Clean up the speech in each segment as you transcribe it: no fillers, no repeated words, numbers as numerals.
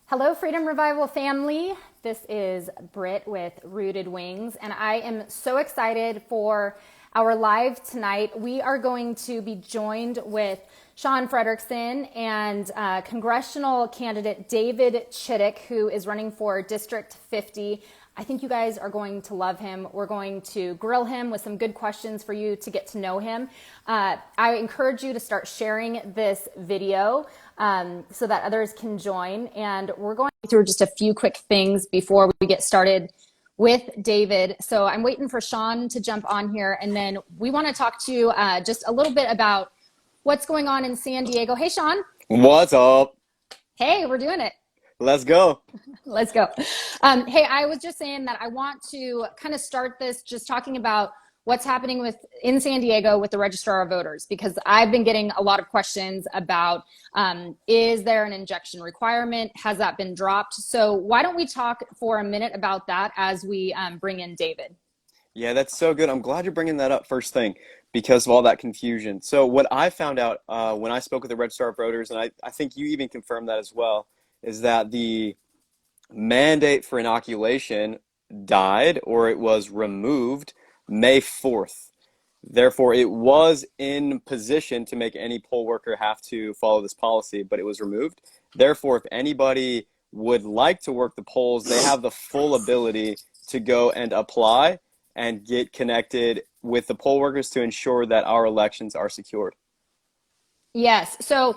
Hello, Freedom Revival family. This is Britt with Rooted Wings, and I am so excited for our live tonight. We are going to be joined with Sean Frederickson and Congressional candidate David Chiddick, who is running for District 50. I think you guys are going to love him. We're going to grill him with some good questions for you to get to know him. I encourage you to start sharing this video so that others can join. And we're going through just a few quick things before we get started with David. So I'm waiting for Sean to jump on here. And then we want to talk to you just a little bit about what's going on in San Diego. Hey, Sean. What's up? Hey, we're doing it. Let's go. Let's go. Hey, I was just saying that I want to kind of start this just talking about what's happening in San Diego with the Registrar of Voters, because I've been getting a lot of questions about, is there an injection requirement? Has that been dropped? So why don't we talk for a minute about that as we bring in David? Yeah, that's so good. I'm glad you're bringing that up first thing because of all that confusion. So what I found out when I spoke with the Registrar of Voters, and I think you even confirmed that as well, is that the mandate for inoculation died or it was removed May 4th. Therefore, it was in position to make any poll worker have to follow this policy, but it was removed. Therefore, if anybody would like to work the polls, they have the full ability to go and apply and get connected with the poll workers to ensure that our elections are secured. Yes. So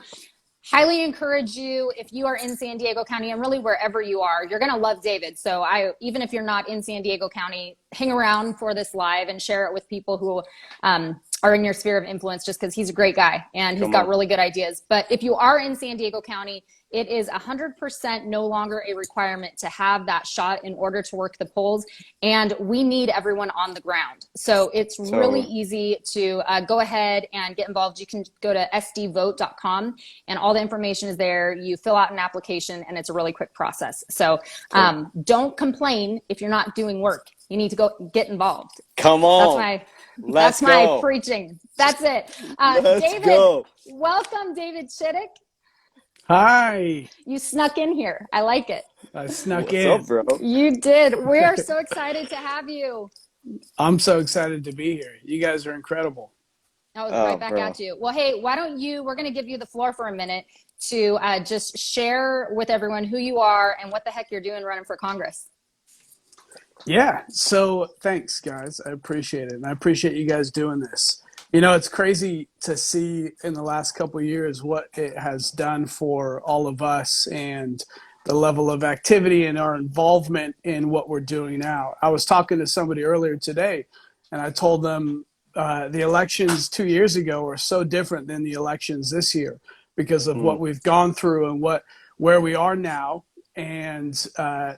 highly encourage you, if you are in San Diego County, and really wherever you are, you're going to love David. So even if you're not in San Diego County, hang around for this live and share it with people who are in your sphere of influence, just because he's a great guy and he's got really good ideas. But if you are in San Diego County, it is 100% no longer a requirement to have that shot in order to work the polls. And we need everyone on the ground. So it's really easy to go ahead and get involved. You can go to sdvote.com and all the information is there. You fill out an application and it's a really quick process. So don't complain if you're not doing work. You need to go get involved. Come on. That's my preaching. That's it. David, go. Welcome, David Chiddick. Hi. You snuck in here. I like it. I snuck What's in. up, bro? You did. We are so excited to have you. I'm so excited to be here. You guys are incredible. I was right back at you. Well, hey, why don't we're going to give you the floor for a minute to just share with everyone who you are and what the heck you're doing running for Congress. Yeah. So thanks, guys. I appreciate it. And I appreciate you guys doing this. You know, it's crazy to see in the last couple of years what it has done for all of us and the level of activity and our involvement in what we're doing now. I was talking to somebody earlier today, and I told them the elections 2 years ago are so different than the elections this year because of what we've gone through and where we are now and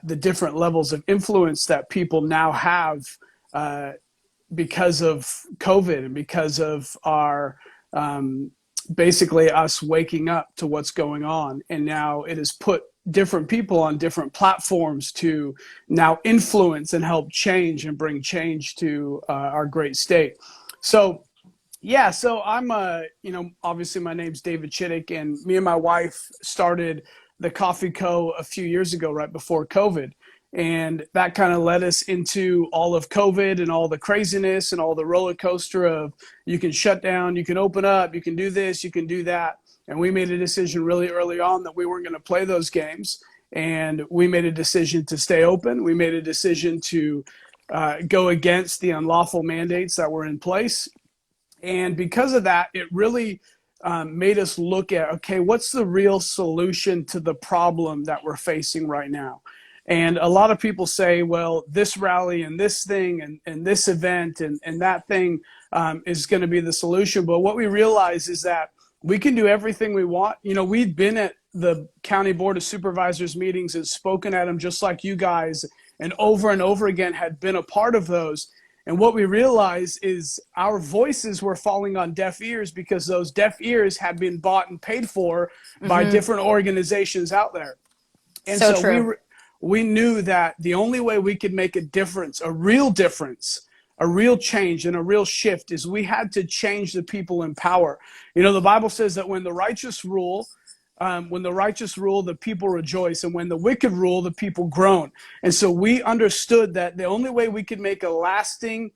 the different levels of influence that people now have because of COVID and because of our basically us waking up to what's going on. And now it has put different people on different platforms to now influence and help change and bring change to our great state. So yeah, so I'm obviously my name's David Chiddick, and me and my wife started the Coffee Co. a few years ago, right before COVID. And that kind of led us into all of COVID and all the craziness and all the roller coaster of you can shut down, you can open up, you can do this, you can do that. And we made a decision really early on that we weren't going to play those games. And we made a decision to stay open. We made a decision to go against the unlawful mandates that were in place. And because of that, it really made us look at, okay, what's the real solution to the problem that we're facing right now? And a lot of people say, well, this rally and this thing and this event and that thing is going to be the solution. But what we realize is that we can do everything we want. You know, we've been at the County Board of Supervisors meetings and spoken at them just like you guys, and over again had been a part of those. And what we realize is our voices were falling on deaf ears because those deaf ears had been bought and paid for by different organizations out there. And so we knew that the only way we could make a difference, a real change and a real shift is we had to change the people in power. You know, the Bible says that when the righteous rule, When the righteous rule, the people rejoice. And when the wicked rule, the people groan. And so we understood that the only way we could make a lasting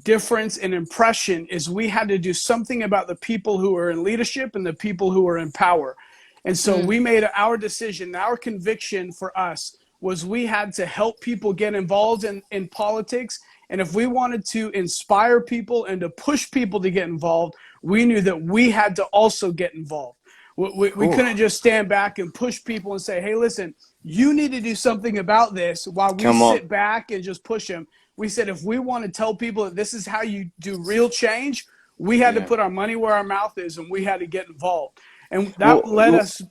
difference and impression is we had to do something about the people who are in leadership and the people who are in power. And so we made our decision, our conviction for us was we had to help people get involved in politics. And if we wanted to inspire people and to push people to get involved, we knew that we had to also get involved. We couldn't just stand back and push people and say, hey, listen, you need to do something about this while we sit back and just push them. We said, if we want to tell people that this is how you do real change, we had to put our money where our mouth is, and we had to get involved. And that led us.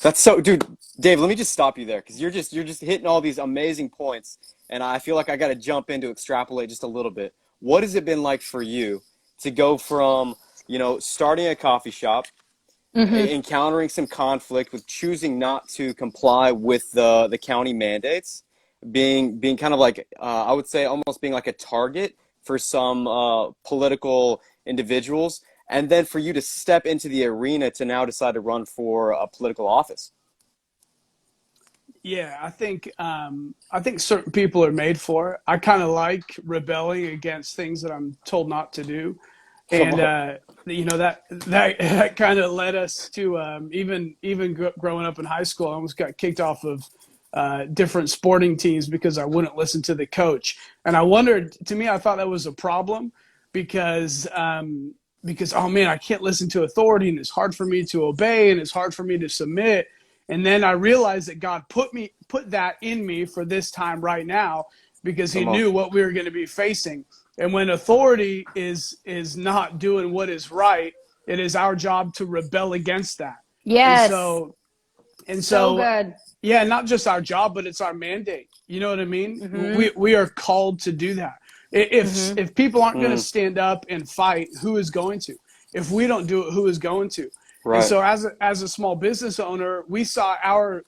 That's so, dude, Dave, let me just stop you there, because you're just hitting all these amazing points. And I feel like I got to jump in to extrapolate just a little bit. What has it been like for you to go from, starting a coffee shop, encountering some conflict with choosing not to comply with the county mandates, being kind of like, I would say almost being like a target for some political individuals, and then for you to step into the arena to now decide to run for a political office? Yeah, I think certain people are made for it. I kind of like rebelling against things that I'm told not to do, and that kind of led us to even growing up in high school. I almost got kicked off of different sporting teams because I wouldn't listen to the coach, and I wondered. To me, I thought that was a problem because oh man, I can't listen to authority, and it's hard for me to obey, and it's hard for me to submit. And then I realized that God put that in me for this time right now, because he knew what we were going to be facing. And when authority is not doing what is right, it is our job to rebel against that. Yes. And so good. Yeah, not just our job, but it's our mandate. You know what I mean? We are called to do that. If people aren't going to stand up and fight, who is going to? If we don't do it, who is going to? Right. And so as a small business owner, we saw our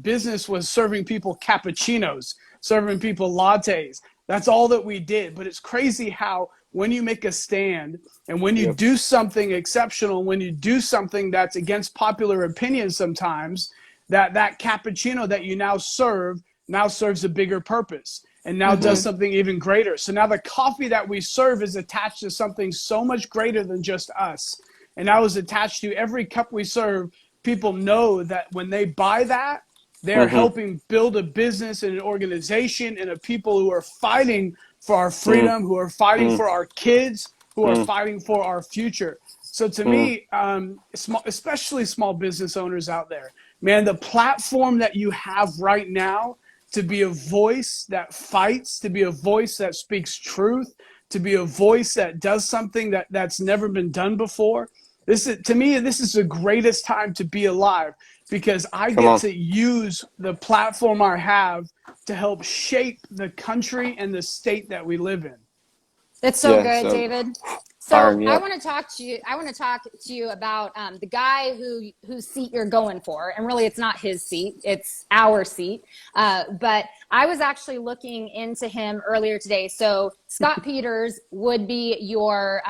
business was serving people cappuccinos, serving people lattes. That's all that we did. But it's crazy how when you make a stand and when you do something exceptional, when you do something that's against popular opinion sometimes, that cappuccino that you now serves a bigger purpose and now does something even greater. So now the coffee that we serve is attached to something so much greater than just us. And now is attached to every cup we serve. People know that when they buy that, they're helping build a business and an organization and a people who are fighting for our freedom, who are fighting for our kids, who are fighting for our future. So to me, especially small business owners out there, man, the platform that you have right now to be a voice that fights, to be a voice that speaks truth, to be a voice that does something that's never been done before. To me, this is the greatest time to be alive, because I get to use the platform I have to help shape the country and the state that we live in. That's so good, David. So I want to talk to you about the guy whose seat you're going for, and really it's not his seat, it's our seat. But I was actually looking into him earlier today. So Scott Peters would be your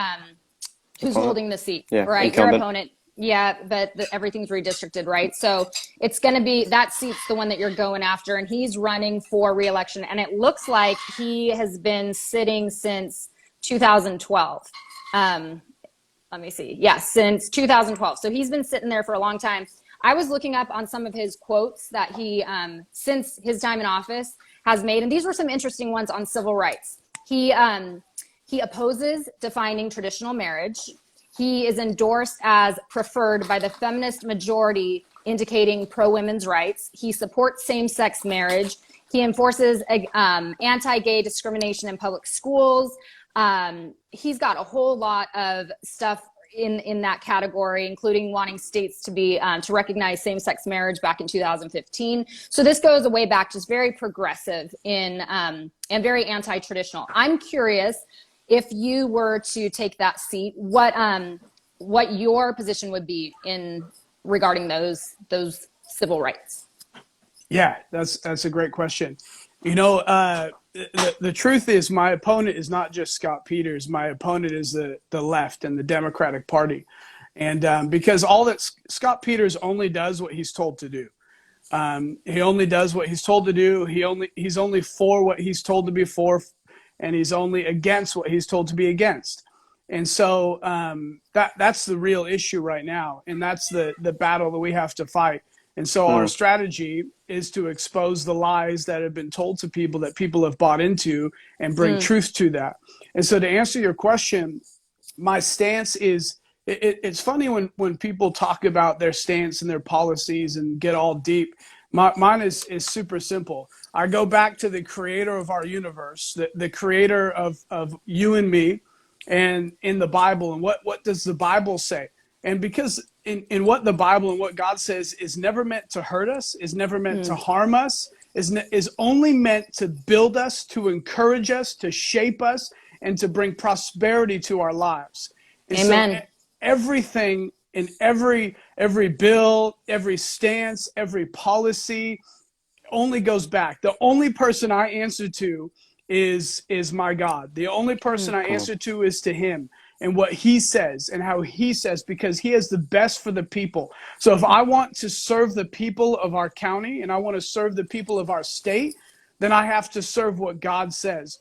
who's holding the seat, right? Incumbent. Your opponent. Yeah, but everything's redistricted, right? So it's going to be, that seat's the one that you're going after, and he's running for re-election. And it looks like he has been sitting since 2012. Let me see. Yeah, since 2012. So he's been sitting there for a long time. I was looking up on some of his quotes that he, since his time in office, has made, and these were some interesting ones on civil rights. He opposes defining traditional marriage. He is endorsed as preferred by the feminist majority, indicating pro-women's rights. He supports same-sex marriage. He enforces anti-gay discrimination in public schools. He's got a whole lot of stuff in that category, including wanting states to be to recognize same-sex marriage back in 2015. So this goes way back, just very progressive and very anti-traditional. I'm curious, if you were to take that seat, what your position would be in regarding those civil rights? Yeah, that's a great question. You know, the truth is, my opponent is not just Scott Peters. My opponent is the left and the Democratic Party. And because all that Scott Peters only does what he's told to do. He only does what he's told to do. He's only for what he's told to be for, and he's only against what he's told to be against. And so that's the real issue right now, and that's the battle that we have to fight. And so our strategy is to expose the lies that have been told to people that people have bought into and bring truth to that. And so to answer your question, my stance is, it's funny when people talk about their stance and their policies and get all deep. Mine is super simple. I go back to the creator of our universe, the creator of you and me, and in the Bible. And what does the Bible say? And because in what the Bible and what God says is never meant to hurt us, is never meant to harm us, is only meant to build us, to encourage us, to shape us, and to bring prosperity to our lives. And Amen. So everything in every bill, every stance, every policy only goes back. The only person I answer to is my God. The only person I answer to is to him and what he says and how he says, because he has the best for the people. So if I want to serve the people of our county and I want to serve the people of our state, then I have to serve what God says.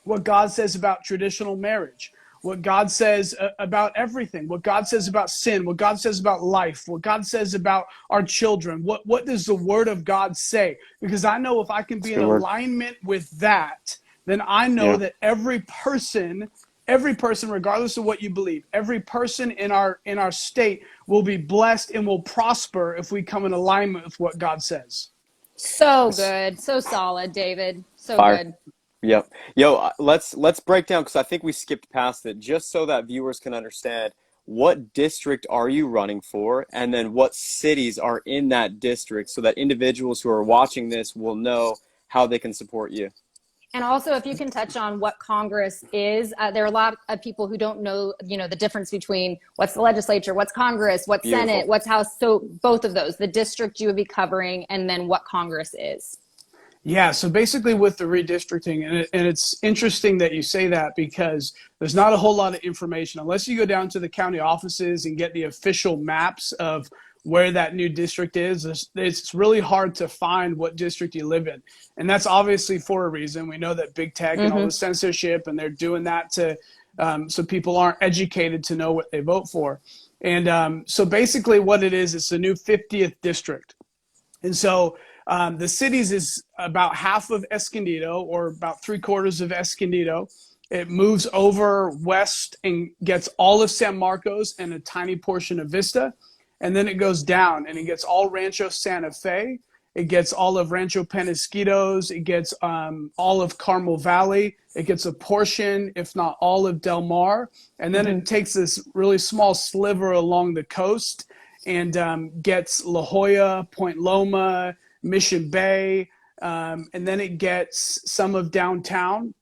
What God says about traditional marriage, what God says about everything, what God says about sin, what God says about life, what God says about our children. What does the word of God say? Because I know if I can be in alignment with that, then I know that every person, regardless of what you believe, every person in our state will be blessed and will prosper if we come in alignment with what God says. So good. So solid, David. So Fire. good. Yep. Yo, let's break down, because I think we skipped past it, just so that viewers can understand, what district are you running for, and then what cities are in that district, so that individuals who are watching this will know how they can support you. And also, if you can touch on what Congress is, there are a lot of people who don't know, the difference between what's the legislature, what's Congress, what's Senate, what's House. So both of those, the district you would be covering, and then what Congress is. Yeah, so basically with the redistricting, and it's interesting that you say that, because there's not a whole lot of information unless you go down to the county offices and get the official maps of where that new district is. It's really hard to find what district you live in. And that's obviously for a reason. We know that big tech and all the censorship, and they're doing that to so people aren't educated to know what they vote for. And so basically what it is, it's the new 50th district. And so the cities is about half of Escondido, or about 3/4 of Escondido. It moves over west and gets all of San Marcos and a tiny portion of Vista. And then it goes down and it gets all Rancho Santa Fe. It gets all of Rancho Penasquitos. It gets all of Carmel Valley. It gets a portion, if not all, of Del Mar. And then it takes this really small sliver along the coast and gets La Jolla, Point Loma, Mission Bay, and then it gets some of downtown.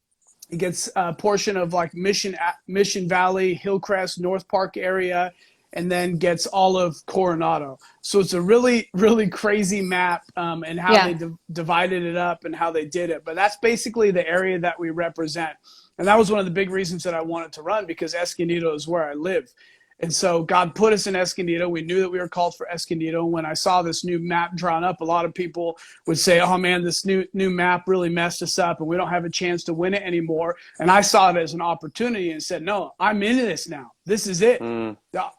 It gets a portion of like Mission Valley, Hillcrest, North Park area, and then gets all of Coronado. So it's a really, really crazy map, and how they divided it up and how they did it. But that's basically the area that we represent. And that was one of the big reasons that I wanted to run, because Escondido is where I live. And so God put us in Escondido. We knew that we were called for Escondido. When I saw this new map drawn up, a lot of people would say, oh man, this new map really messed us up and we don't have a chance to win it anymore. And I saw it as an opportunity and said, no, I'm into this now. This is it.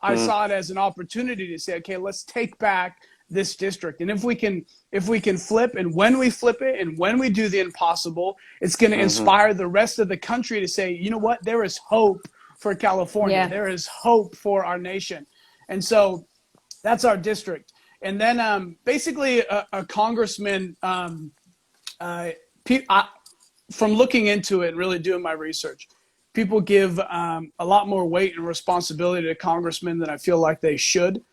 I saw it as an opportunity to say, okay, let's take back this district. And if we can flip, and when we flip it, and when we do the impossible, it's going to inspire the rest of the country to say, you know what, there is hope for California. Yeah. There is hope for our nation. And so that's our district. And then basically a congressman, from looking into it and really doing my research, people give a lot more weight and responsibility to congressmen than I feel like they should.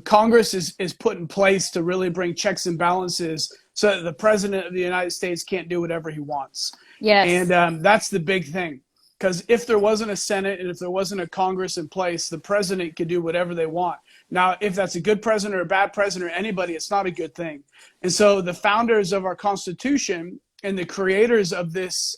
Congress is put in place to really bring checks and balances so that the president of the United States can't do whatever he wants. Yes. And that's the big thing. Because if there wasn't a Senate and if there wasn't a Congress in place, the president could do whatever they want. Now, if that's a good president or a bad president or anybody, it's not a good thing. And so the founders of our Constitution and the creators of this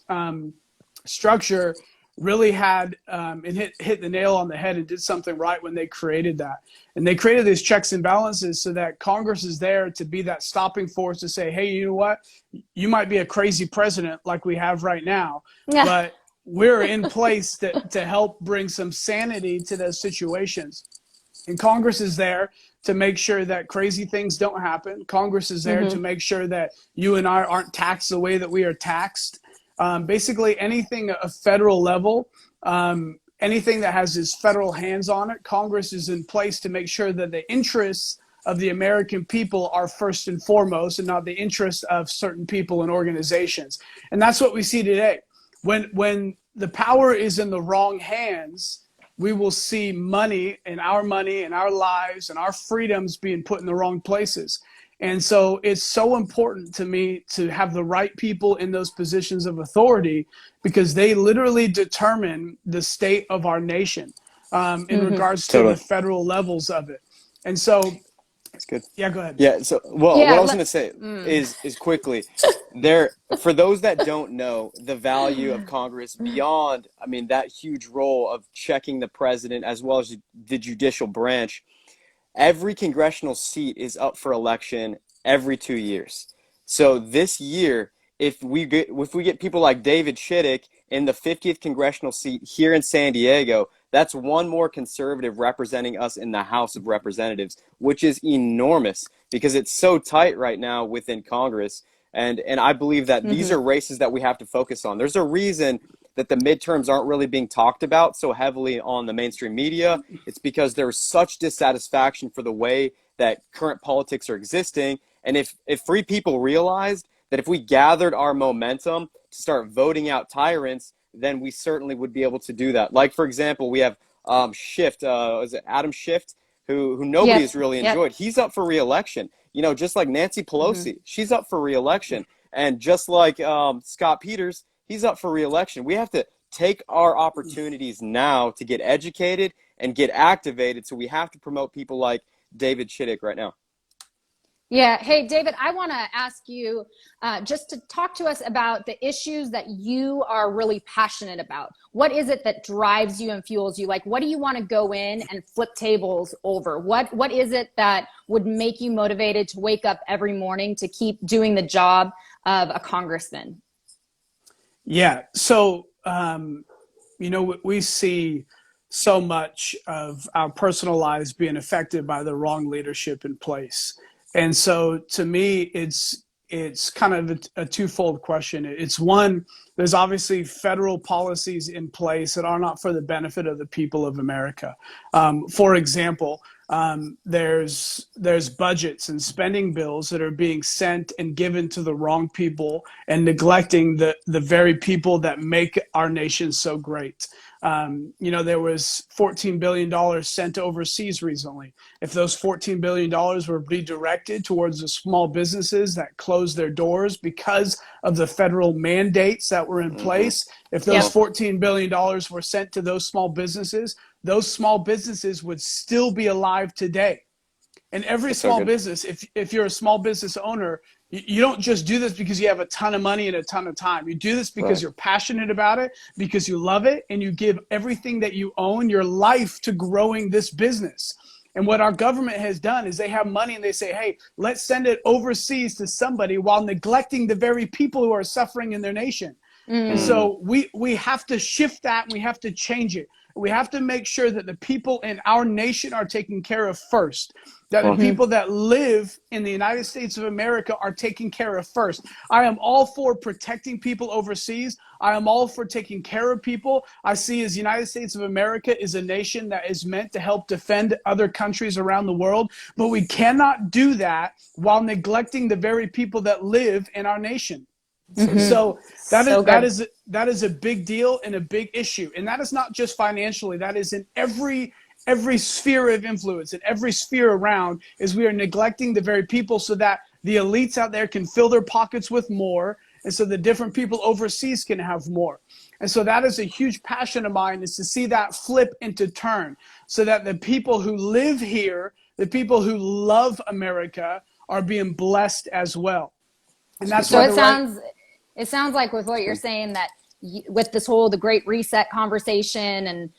structure really had and hit the nail on the head and did something right when they created that. And they created these checks and balances so that Congress is there to be that stopping force to say, hey, you know what? You might be a crazy president like we have right now, Yeah. but we're in place to help bring some sanity to those situations. And Congress is there to make sure that crazy things don't happen. Congress is there to make sure that you and I aren't taxed the way that we are taxed. Basically, anything at a federal level, anything that has its federal hands on it, Congress is in place to make sure that the interests of the American people are first and foremost, and not the interests of certain people and organizations. And that's what we see today. When the power is in the wrong hands, we will see money and our lives and our freedoms being put in the wrong places. And so it's so important to me to have the right people in those positions of authority, because they literally determine the state of our nation in regards to the federal levels of it. And so that's good. Yeah, go ahead. Yeah. So, well, Yeah, what I was going to say is quickly there, for those that don't know the value of Congress beyond, I mean, that huge role of checking the president as well as the judicial branch. Every congressional seat is up for election every 2 years. So this year, if we get people like David Chiddick in the 50th congressional seat here in San Diego, that's one more conservative representing us in the House of Representatives, which is enormous because it's so tight right now within Congress. And I believe that these are races that we have to focus on. There's a reason that the midterms aren't really being talked about so heavily on the mainstream media. It's because there's such dissatisfaction for the way that current politics are existing. And if free people realized that if we gathered our momentum to start voting out tyrants, then we certainly would be able to do that. Like, for example, we have Schiff, is it Adam Schiff, who nobody has really enjoyed. He's up for re-election. You know, just like Nancy Pelosi, she's up for re-election. And just like Scott Peters, he's up for re-election. We have to take our opportunities now to get educated and get activated. So we have to promote people like David Chiddick right now. Yeah. Hey, David, I want to ask you just to talk to us about the issues that you are really passionate about. What is it that drives you and fuels you? Like, what do you want to go in and flip tables over? What is it that would make you motivated to wake up every morning to keep doing the job of a congressman? Yeah. So, you know, we see so much of our personal lives being affected by the wrong leadership in place. And so to me, it's kind of a twofold question. It's one, there's obviously federal policies in place that are not for the benefit of the people of America. For example, there's budgets and spending bills that are being sent and given to the wrong people and neglecting the very people that make our nation so great. You know, there was $14 billion sent overseas recently. If those $14 billion were redirected towards the small businesses that closed their doors because of the federal mandates that were in place, if those $14 billion were sent to those small businesses would still be alive today. And every small business, if you're a small business owner, you don't just do this because you have a ton of money and a ton of time. You do this because you're passionate about it, because you love it, and you give everything that you own, your life, to growing this business. And what our government has done is they have money and they say, hey, let's send it overseas to somebody while neglecting the very people who are suffering in their nation. And so we have to shift that, and we have to change it. We have to make sure that the people in our nation are taken care of first, that the people that live in the United States of America are taken care of first. I am all for protecting people overseas. I am all for taking care of people. I see as the United States of America is a nation that is meant to help defend other countries around the world, but we cannot do that while neglecting the very people that live in our nation. So that is a big deal and a big issue. And that is not just financially, that is in every sphere of influence, in every sphere around, is we are neglecting the very people so that the elites out there can fill their pockets with more, and so the different people overseas can have more. And so that is a huge passion of mine, is to see that flip into turn, so that the people who live here, the people who love America, are being blessed as well. And that's so why it sounds like with what you're saying that with this whole the Great Reset conversation, and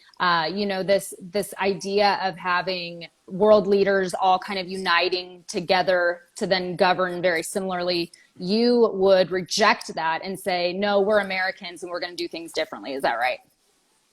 this idea of having world leaders all kind of uniting together to then govern very similarly, you would reject that and say, no, we're Americans and we're going to do things differently. Is that right?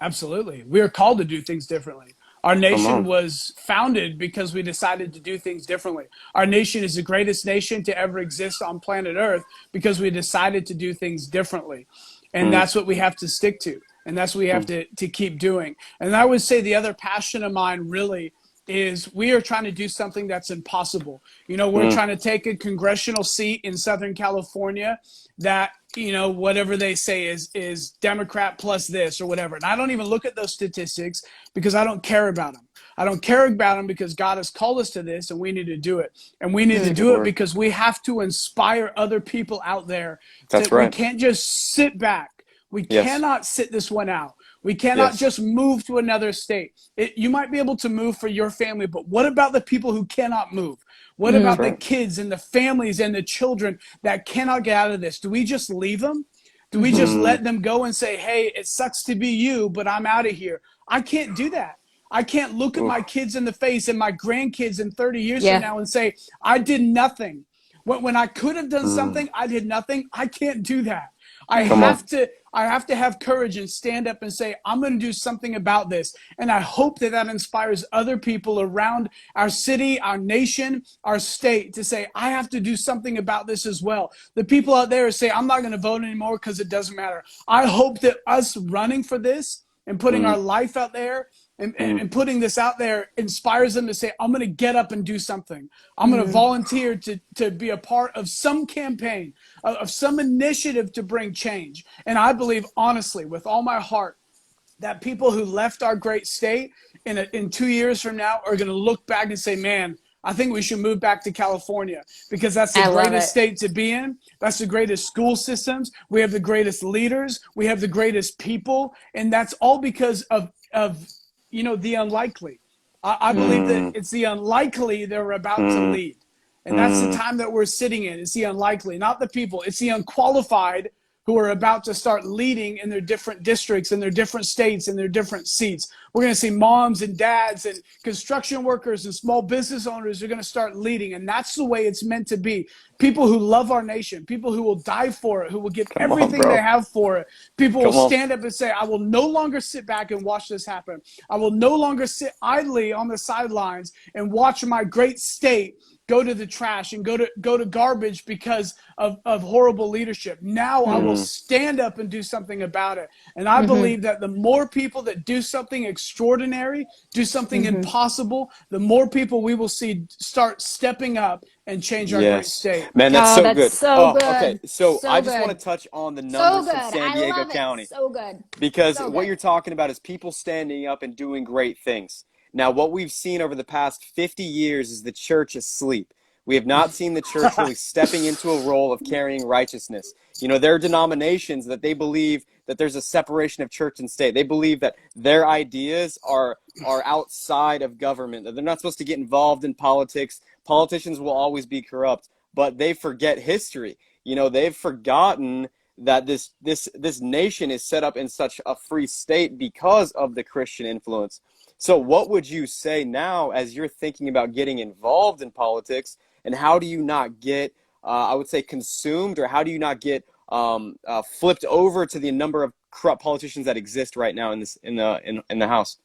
Absolutely. We are called to do things differently. Our Come nation on. was founded because we decided to do things differently. Our nation is the greatest nation to ever exist on planet Earth because we decided to do things differently. And Mm, that's what we have to stick to. And that's what we have mm, to keep doing. And I would say the other passion of mine really is we are trying to do something that's impossible. We're mm, trying to take a congressional seat in Southern California that, whatever they say is Democrat plus this or whatever. And I don't even look at those statistics because I don't care about them. I don't care about them because God has called us to this and we need to do it. And we need to good do it Lord. because we have to inspire other people out there. That's We right. can't just sit back. We Yes. cannot sit this one out. We cannot Yes. just move to another state. You might be able to move for your family, but what about the people who cannot move? What That's about the right. kids and the families and the children that cannot get out of this? Do we just leave them? Do we just Mm, let them go and say, hey, it sucks to be you, but I'm out of here? I can't do that. I can't look at oof. my kids in the face and my grandkids in 30 years from Yeah. now and say, I did nothing. When I could have done Mm, something, I did nothing. I can't do that. I come on. have to have courage and stand up and say, I'm going to do something about this. And I hope that inspires other people around our city, our nation, our state to say, I have to do something about this as well. The people out there say, I'm not going to vote anymore because it doesn't matter. I hope that us running for this and putting our Mm, life out there mm, and putting this out there inspires them to say, I'm going to get up and do something. I'm going to volunteer to be a part of some campaign, of some initiative to bring change. And I believe, honestly, with all my heart, that people who left our great state in 2 years from now are going to look back and say, man, I think we should move back to California because that's the I love greatest it. state to be in. That's the greatest school systems. We have the greatest leaders. We have the greatest people. And that's all because of the unlikely. I believe that mm, it's the unlikely that we're about to mm, lead. And that's the mm. time that we're sitting in. It's the unlikely, not the people. It's the unqualified who are about to start leading in their different districts, in their different states, in their different seats. We're going to see moms and dads and construction workers and small business owners are going to start leading. And that's the way it's meant to be. People who love our nation, people who will die for it, who will give Come on, everything they bro. have for it. People will Come on. stand up and say, I will no longer sit back and watch this happen. I will no longer sit idly on the sidelines and watch my great state go to the trash and go to garbage because of horrible leadership. Now I will Mm, stand up and do something about it. And I believe that the more people that do something extraordinary, do something impossible, the more people we will see start stepping up and change our great yes. state. Man, that's Oh, so that's good. so Oh, okay. good. So I So just want to good. touch on the So numbers good. from San I Diego love it. County. So good. Because So what good. you're talking about is people standing up and doing great things. Now, what we've seen over the past 50 years is the church asleep. We have not seen the church really stepping into a role of carrying righteousness. There are denominations that they believe that there's a separation of church and state. They believe that their ideas are outside of government, that they're not supposed to get involved in politics. Politicians will always be corrupt, but they forget history. They've forgotten that this nation is set up in such a free state because of the Christian influence. So what would you say now as you're thinking about getting involved in politics, and how do you not get, I would say, consumed, or how do you not get flipped over to the number of corrupt politicians that exist right now in the House?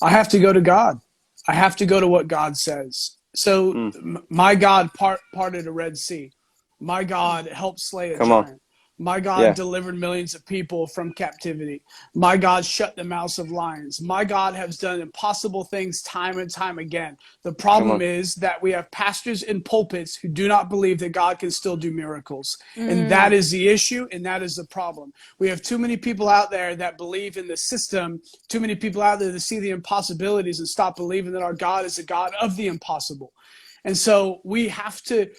I have to go to God. I have to go to what God says. So Mm, my God parted a Red Sea. My God helped slay a come on. giant. My God Yeah. delivered millions of people from captivity. My God shut the mouths of lions. My God has done impossible things time and time again. The Come problem on. is that we have pastors in pulpits who do not believe that God can still do miracles. And that Mm. is the issue, and that is the problem. We have too many people out there that believe in the system, too many people out there that see the impossibilities and stop believing that our God is a God of the impossible. And so we have to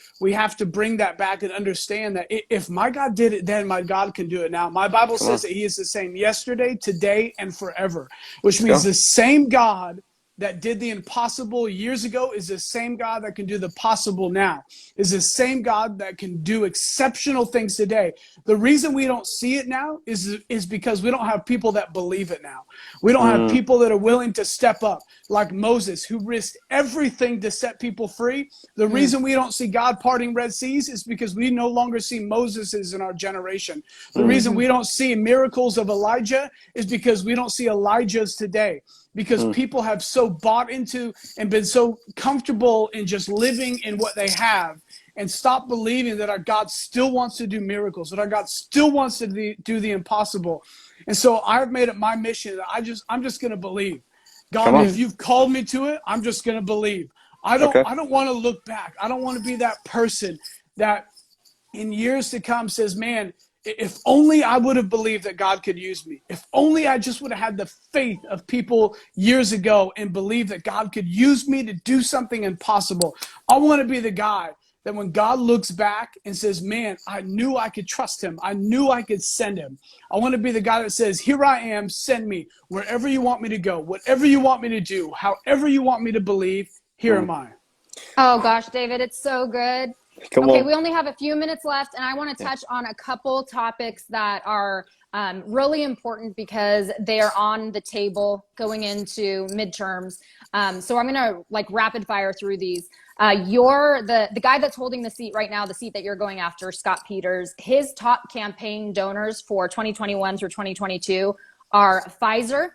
bring that back and understand that if my God did it then, my God can do it now. My Bible Come says on. that he is the same yesterday, today, and forever, which Let's means go. the same God that did the impossible years ago is the same God that can do the possible now, is the same God that can do exceptional things today. The reason we don't see it now is because we don't have people that believe it now. We don't have people that are willing to step up, like Moses, who risked everything to set people free. The reason we don't see God parting Red Seas is because we no longer see Moseses in our generation. The reason we don't see miracles of Elijah is because we don't see Elijahs today. Because people have so bought into and been so comfortable in just living in what they have and stop believing that our God still wants to do miracles, that our God still wants to do the impossible. And so I've made it my mission that I'm just going to believe. God, if you've called me to it, I'm just going to believe. I don't want to look back. I don't want to be that person that in years to come says, man, if only I would have believed that God could use me. If only I just would have had the faith of people years ago and believed that God could use me to do something impossible. I want to be the guy that when God looks back and says, man, I knew I could trust him. I knew I could send him. I want to be the guy that says, here I am, send me wherever you want me to go, whatever you want me to do, however you want me to believe, here am I. Oh gosh, David, it's so good. Come okay, on. we only have a few minutes left, and I want to touch on a couple topics that are really important because they are on the table going into midterms. So I'm going to like rapid fire through these. The guy that's holding the seat right now, the seat that you're going after, Scott Peters, his top campaign donors for 2021 through 2022 are Pfizer,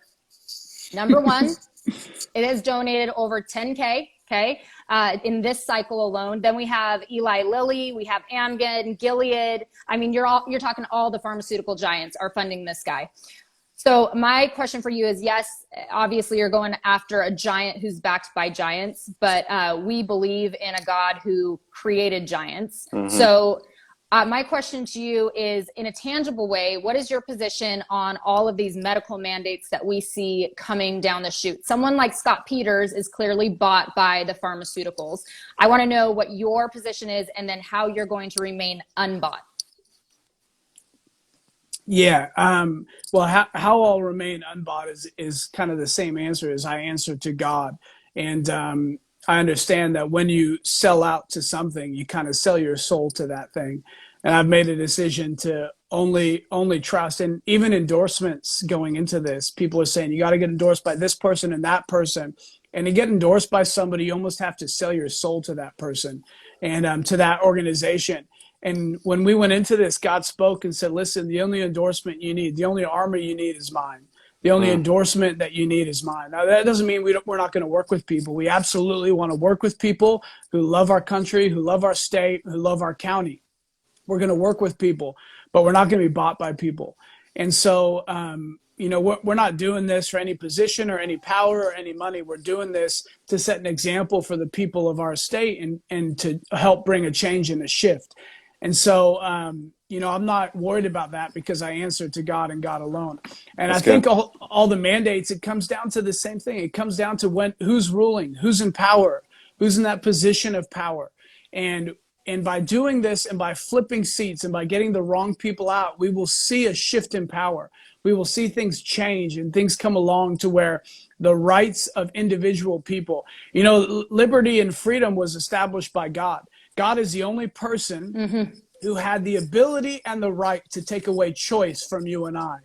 number one. It has donated over 10K, okay, in this cycle alone. Then we have Eli Lilly, we have Amgen, Gilead. I mean, you're talking all the pharmaceutical giants are funding this guy. So my question for you is, yes, obviously you're going after a giant who's backed by giants, but we believe in a God who created giants. So my question to you is, in a tangible way, what is your position on all of these medical mandates that we see coming down the chute? Someone like Scott Peters is clearly bought by the pharmaceuticals. I want to know what your position is and then how you're going to remain unbought. Yeah. Well, how I'll remain unbought is kind of the same answer as I answer to God. And I understand that when you sell out to something, you kind of sell your soul to that thing. And I've made a decision to only trust, and even endorsements going into this, people are saying, you got to get endorsed by this person and that person. And to get endorsed by somebody, you almost have to sell your soul to that person and to that organization. And when we went into this, God spoke and said, listen, the only endorsement you need, the only armor you need is mine. The only endorsement that you need is mine. Now, that doesn't mean we're not going to work with people. We absolutely want to work with people who love our country, who love our state, who love our county. We're going to work with people, but we're not going to be bought by people. And so, we're not doing this for any position or any power or any money. We're doing this to set an example for the people of our state and to help bring a change and a shift. And so, I'm not worried about that because I answer to God and God alone. And I think all the mandates, it comes down to the same thing. It comes down to who's ruling, who's in power, who's in that position of power. And by doing this and by flipping seats and by getting the wrong people out, we will see a shift in power. We will see things change and things come along to where the rights of individual people, liberty and freedom was established by God. God is the only person who had the ability and the right to take away choice from you and I.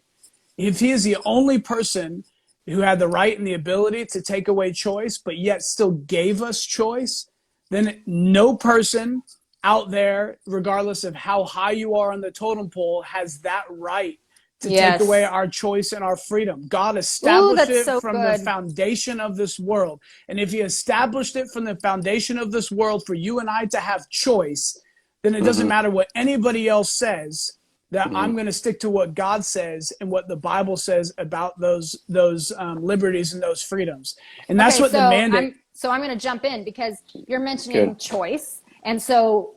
If he is the only person who had the right and the ability to take away choice, but yet still gave us choice, then no person out there, regardless of how high you are on the totem pole, has that right to take away our choice and our freedom. God established it from the foundation of this world. And if he established it from the foundation of this world for you and I to have choice, then it doesn't matter what anybody else says, that I'm going to stick to what God says and what the Bible says about those liberties and those freedoms. And that's what the mandate. I'm going to jump in because you're mentioning choice. And so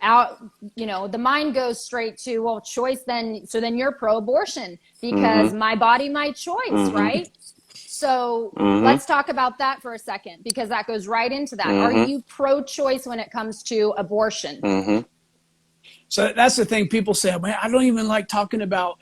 the mind goes straight to, well, choice then you're pro-abortion because my body, my choice, right? So let's talk about that for a second because that goes right into that. Are you pro-choice when it comes to abortion? So that's the thing. People say, man, I don't even like talking about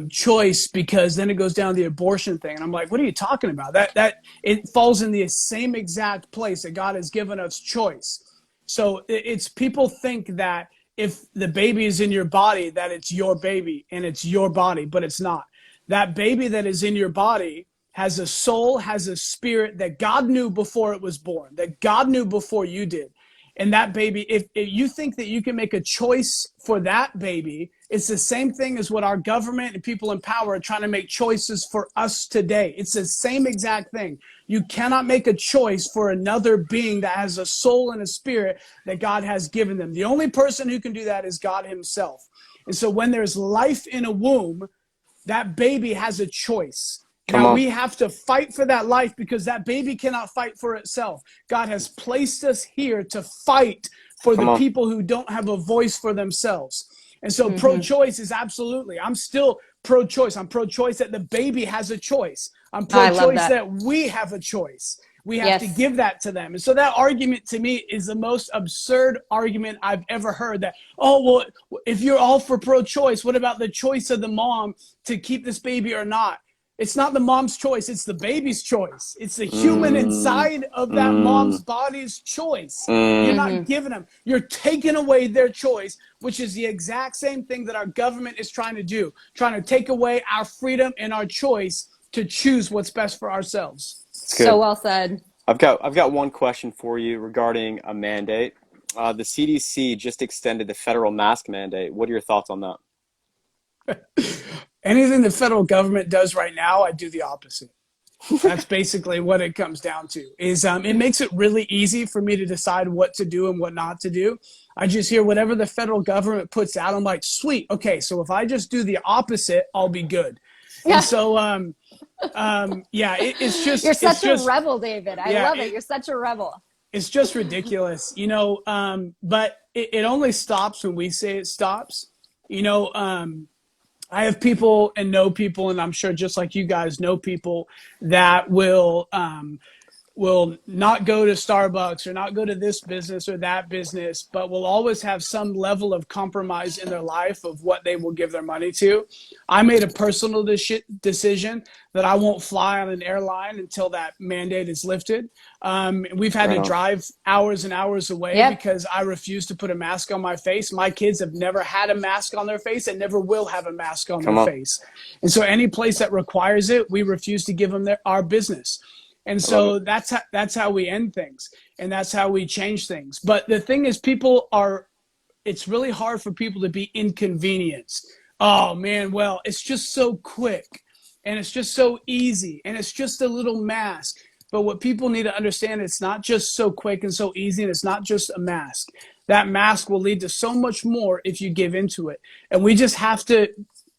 choice, because then it goes down the abortion thing. And I'm like, what are you talking about? That it falls in the same exact place that God has given us choice. So it's people think that if the baby is in your body, that it's your baby and it's your body, but it's not. That baby that is in your body has a soul, has a spirit that God knew before it was born, that God knew before you did. And that baby, if you think that you can make a choice for that baby, it's the same thing as what our government and people in power are trying to make choices for us today. It's the same exact thing. You cannot make a choice for another being that has a soul and a spirit that God has given them. The only person who can do that is God himself. And so when there's life in a womb, that baby has a choice. Now we have to fight for that life, because that baby cannot fight for itself. God has placed us here to fight for the people who don't have a voice for themselves. And so pro-choice is absolutely, I'm still pro-choice. I'm pro-choice that the baby has a choice. I'm pro-choice that we have a choice. We have to give that to them. And so that argument to me is the most absurd argument I've ever heard, that, oh, well, if you're all for pro-choice, what about the choice of the mom to keep this baby or not? It's not the mom's choice. It's the baby's choice. It's the human inside of that mom's body's choice. You're not giving them. You're taking away their choice, which is the exact same thing that our government is trying to do, trying to take away our freedom and our choice to choose what's best for ourselves. So well said. I've got one question for you regarding a mandate. The CDC just extended the federal mask mandate. What are your thoughts on that? Anything the federal government does right now, I do the opposite. That's basically what it comes down to. Is it makes it really easy for me to decide what to do and what not to do. I just hear whatever the federal government puts out. I'm like, sweet, okay. So if I just do the opposite, I'll be good. Yeah. And so, it's just you're such a rebel, David. I love it. You're such a rebel. It's just ridiculous, But it only stops when we say it stops. I have people and know people, and I'm sure just like you guys know people that will not go to Starbucks or not go to this business or that business, but will always have some level of compromise in their life of what they will give their money to. I made a personal decision that I won't fly on an airline until that mandate is lifted. We've had to drive hours and hours away because I refuse to put a mask on my face. My kids have never had a mask on their face and never will have a mask on their face. And so any place that requires it, we refuse to give them our business. And so that's how we end things, and that's how we change things. But the thing is, it's really hard for people to be inconvenienced. Oh man, well, it's just so quick and it's just so easy and it's just a little mask. But what people need to understand, it's not just so quick and so easy, and it's not just a mask. That mask will lead to so much more if you give into it. And we just have to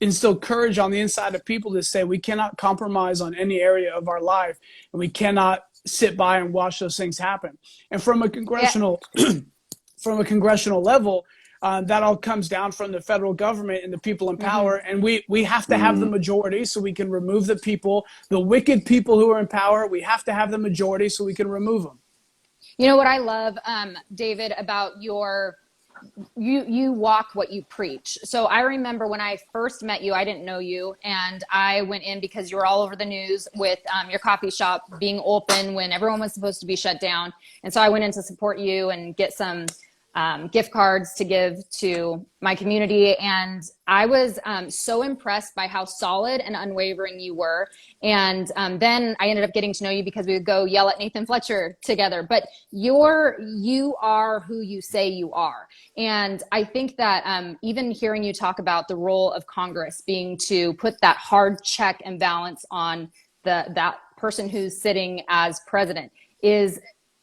instill courage on the inside of people to say we cannot compromise on any area of our life, and we cannot sit by and watch those things happen. And from a congressional level, that all comes down from the federal government and the people in power. And we have to have the majority so we can remove the wicked people who are in power. We have to have the majority so we can remove them. You know what I love, David, about you walk what you preach. So I remember when I first met you, I didn't know you, and I went in because you were all over the news with your coffee shop being open when everyone was supposed to be shut down. And so I went in to support you and get some gift cards to give to my community. And I was so impressed by how solid and unwavering you were. And then I ended up getting to know you because we would go yell at Nathan Fletcher together. But you are who you say you are. And I think that even hearing you talk about the role of Congress being to put that hard check and balance on that person who's sitting as president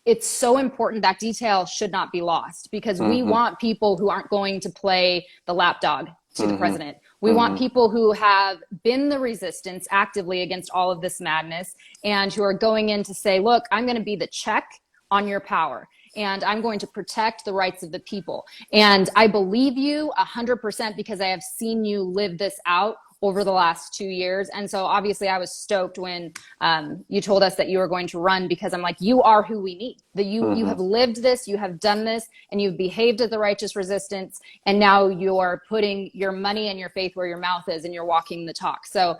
it's so important. That detail should not be lost, because we want people who aren't going to play the lapdog to the president. We want people who have been the resistance actively against all of this madness, and who are going in to say, look, I'm going to be the check on your power, and I'm going to protect the rights of the people. And I believe you 100% because I have seen you live this out over the last 2 years. And so obviously I was stoked when you told us that you were going to run, because I'm like, you are who we need. You have lived this, you have done this, and you've behaved as the righteous resistance. And now you're putting your money and your faith where your mouth is, and you're walking the talk. So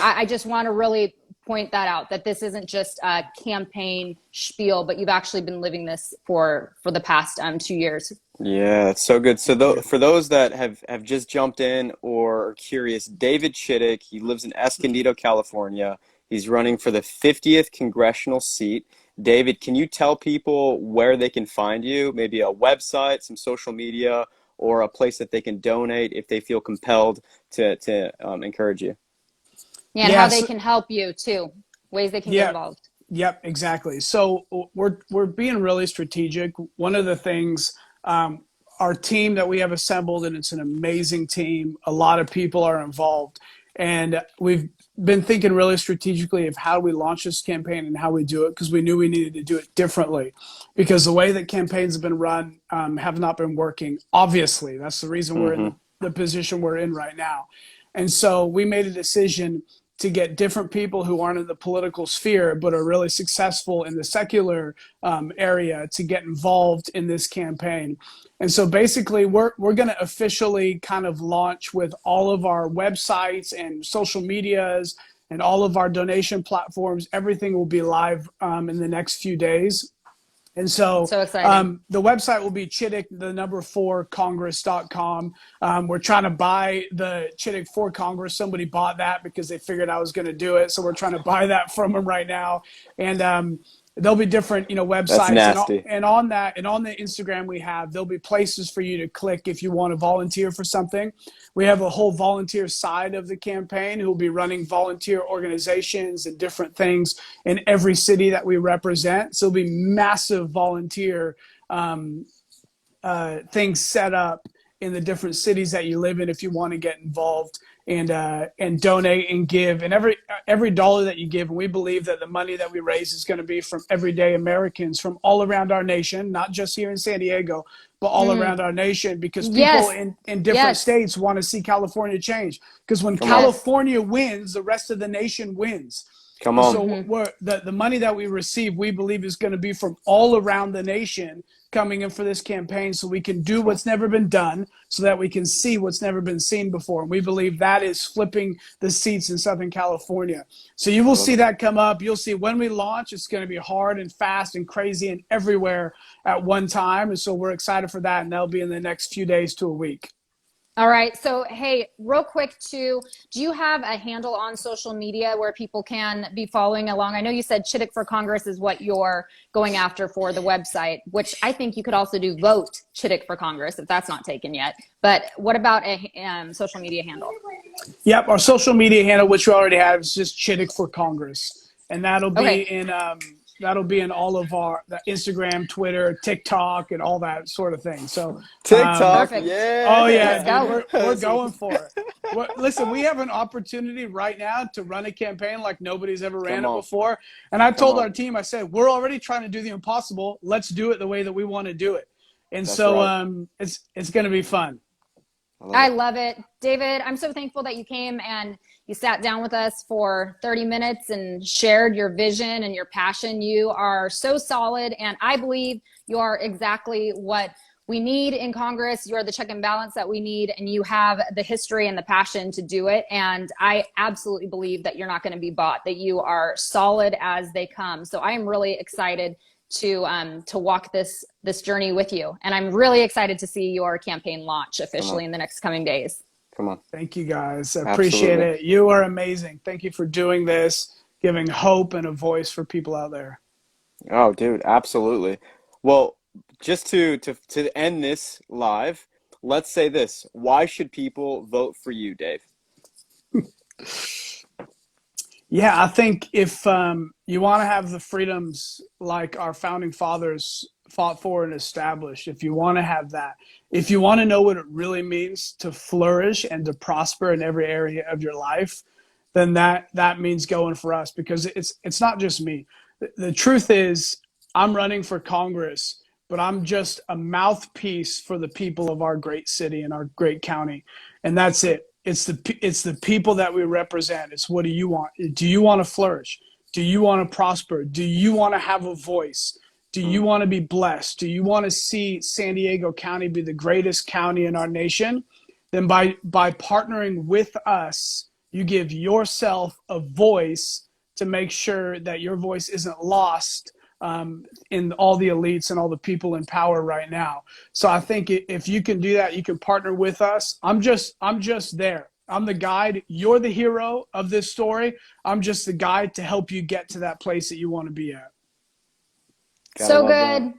I just want to really point that out, that this isn't just a campaign spiel, but you've actually been living this for the past 2 years. Yeah, that's so good. So for those that have just jumped in or are curious, David Chiddick, he lives in Escondido, California. He's running for the 50th congressional seat. David, can you tell people where they can find you? Maybe a website, some social media, or a place that they can donate if they feel compelled to encourage you? Yeah, and how they can help you too, ways they can get involved. Yep, exactly. So we're being really strategic. One of the things, our team that we have assembled, and it's an amazing team. A lot of people are involved, and we've been thinking really strategically of how we launch this campaign and how we do it, because we knew we needed to do it differently, because the way that campaigns have been run have not been working. Obviously, that's the reason we're in the position we're in right now. And so we made a decision to get different people who aren't in the political sphere but are really successful in the secular area to get involved in this campaign. And so basically we're going to officially kind of launch with all of our websites and social medias and all of our donation platforms. Everything will be live in the next few days. And so exciting. The website will be Chiddick, the number 4 Congress.com. We're trying to buy the Chiddick for Congress. Somebody bought that because they figured I was going to do it. So we're trying to buy that from them right now. And there'll be different, websites. That's nasty. And on that, and on the Instagram we have, there'll be places for you to click if you want to volunteer for something. We have a whole volunteer side of the campaign who will be running volunteer organizations and different things in every city that we represent. So it'll be massive volunteer things set up in the different cities that you live in if you want to get involved and donate and give. And every dollar that you give, and we believe that the money that we raise is going to be from everyday Americans from all around our nation, not just here in San Diego, but all around our nation, because people in different states want to see California change. Because when California wins, the rest of the nation wins. Come on. So the money that we receive, we believe, is going to be from all around the nation coming in for this campaign, so we can do what's never been done, so that we can see what's never been seen before. And we believe that is flipping the seats in Southern California. So you will see that come up. You'll see when we launch, it's going to be hard and fast and crazy and everywhere at one time. And so we're excited for that. And that'll be in the next few days to a week. All right. So, hey, real quick too, do you have a handle on social media where people can be following along? I know you said Chiddick for Congress is what you're going after for the website, which I think you could also do Vote Chiddick for Congress if that's not taken yet. But what about a social media handle? Yep. Our social media handle, which we already have, is just Chiddick for Congress. And that'll be in all of our Instagram, Twitter, TikTok, and all that sort of thing. So TikTok, yeah. Oh yeah, dude, we're going for it. Listen, we have an opportunity right now to run a campaign like nobody's ever ran it before. And I told our team, I said, we're already trying to do the impossible. Let's do it the way that we want to do it. And it's going to be fun. I love it. David, I'm so thankful that you came and you sat down with us for 30 minutes and shared your vision and your passion. You are so solid, and I believe you are exactly what we need in Congress. You are the check and balance that we need, and you have the history and the passion to do it. And I absolutely believe that you're not going to be bought, that you are solid as they come. So I am really excited to walk this journey with you. And I'm really excited to see your campaign launch officially in the next coming days. Come on. Thank you, guys. I appreciate it. You are amazing. Thank you for doing this, giving hope and a voice for people out there. Oh, dude, absolutely. Well, just to end this live, let's say this. Why should people vote for you, Dave? Yeah, I think if you want to have the freedoms like our founding fathers fought for and established, if you want to have that, if you want to know what it really means to flourish and to prosper in every area of your life, then that means going for us, because it's not just me. The truth is, I'm running for Congress, but I'm just a mouthpiece for the people of our great city and our great county. And that's it. It's the people that we represent. It's what do you want? Do you want to flourish? Do you want to prosper? Do you want to have a voice? Do you want to be blessed? Do you want to see San Diego County be the greatest county in our nation? Then by partnering with us, you give yourself a voice to make sure that your voice isn't lost in all the elites and all the people in power right now. So I think if you can do that, you can partner with us. I'm just there. I'm the guide. You're the hero of this story. I'm just the guide to help you get to that place that you want to be at. So good.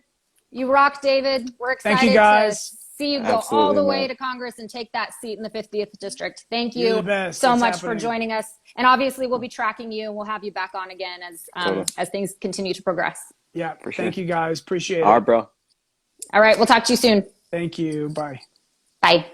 You rock, David. We're excited Thank you, guys. to see you go all the way to Congress and take that seat in the 50th district. Thank you so much for joining us. And obviously we'll be tracking you and we'll have you back on again as things continue to progress. Yeah. Thank you, guys. Appreciate it. All right, bro. All right. We'll talk to you soon. Thank you. Bye. Bye.